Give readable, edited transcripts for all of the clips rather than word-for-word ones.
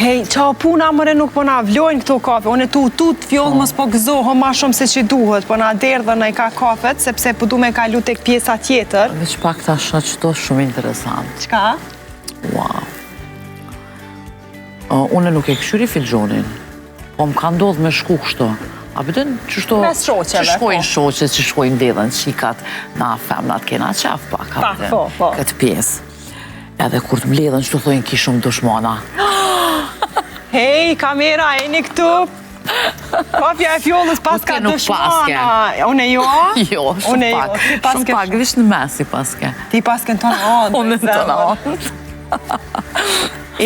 Hej, qa puna mëre nuk po na vlojnë këto kafe, unë e tut fjollë mës po gëzohë ma shumë se që duhet, po na derdhe në i ka kafet, sepse po du me kalu tek pjesa tjetër. Veç pak ta shë qëto shumë interesant. Qka? Wow. Une nuk e këshyri filgjonin, po më ka ndodhë me shku kështu. A pëtën qështu Mes shoqeve, që shkojnë shoqet, që shkojnë vedhen, qikat, na femnat kena qaf pak. Pak, po. Këtë pjesë. Edhe kur të mbledhen që të thojnë ki shumë dushmana. Hej, kamera, e një këtu. Kafja e fjollës pas ka dëshmana. Une jo? Jo, shumë pak. Shumë pak, vish në mesi paske. Ti paske në tonë andë. Unë në tonë andë.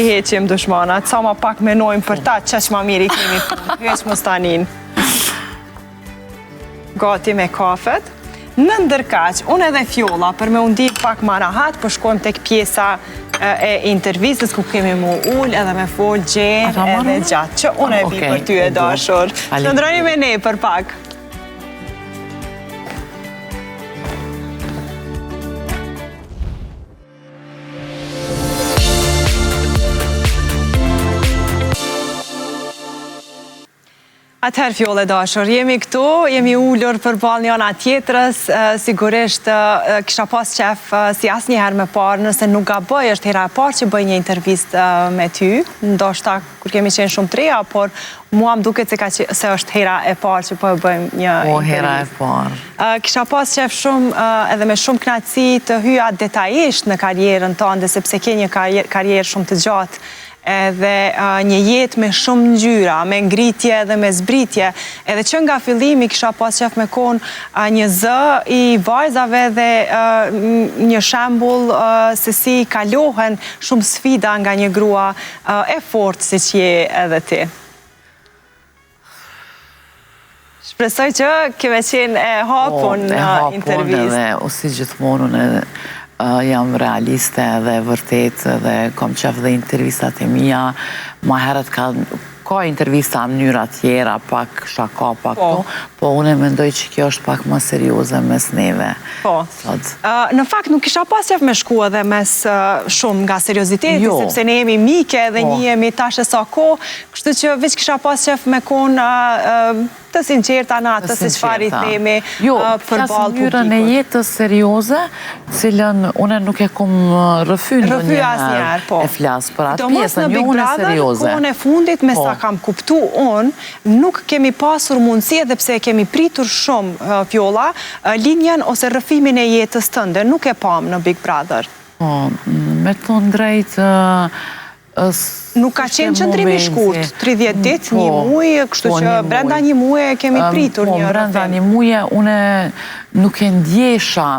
I heqim dëshmana, ca ma pak menojmë për ta, qesh ma mirë i kemi punë. Heq më stanin. Gati me kafet. Në ndërkaq, unë edhe fjolla, për me undi pak ma rahat, për shkojmë tek pjesa e intervistës, ku kemi mu ull edhe me fol gjenë edhe gjatë, që unë e bi për ty e dashur. Shëndroni me ne për pak. Atëherë fjolle dashur, jemi këtu, jemi ullur për balë njëna tjetërës, sigurisht kisha pas qef si asë njëherë me parë, nëse nuk ga bëj, është hera e parë që bëj një intervist me ty, ndoshta kur kemi qenë shumë treja, por mua më duket se është hera e parë që po e bëjmë një intervist. Po, hera e parë. Kisha pas qef shumë edhe me shumë knatësi të hyja detajisht në karjerën tënde, sepse ke një karjerë shumë të gjatë, edhe një jetë me shumë ngjyra, me ngritje dhe me zbritje, edhe që nga fillimi kisha pas qef me konë një zë i vajzave dhe një shembull se si kalohen shumë sfida nga një grua e fortë si që je edhe ti. Shpresoj që keme qenë e hapun në intervist. Edhe, o si gjithmonë unë jam realiste dhe vërtet dhe kom qef dhe intervistat e mija. Ma herët ka intervista në mënyra tjera, pak shaka, pak to, po unë e mendoj që kjo është pak më serioze mes neve. Po. Në fakt nuk isha pas qef me shku edhe mes shumë nga serioziteti, sepse ne jemi mike dhe një jemi tashe sa ko, kështu që veç kisha pas qef me konë të sinqerta në atë se qëfar i themi për balë publikut. Mënyrën e jetës serioze, cilën une nuk e kom rëfy në njëherë e flasë për atë pjesën, jo unë e serioze. Kohën e fundit, me sa kam kuptu unë, nuk kemi pasur mundësi edhe pse kemi pritur shumë fjolla, linjen ose rëfimin e jetës tënde, nuk e pam në Big Brother. Me të ndrejtë, nuk ka qenë qëndrimi shkurt, 30 dit, një muj, kështu që brenda një muj kemi pritur një rëfim. Brenda një muj, une nuk e ndjesha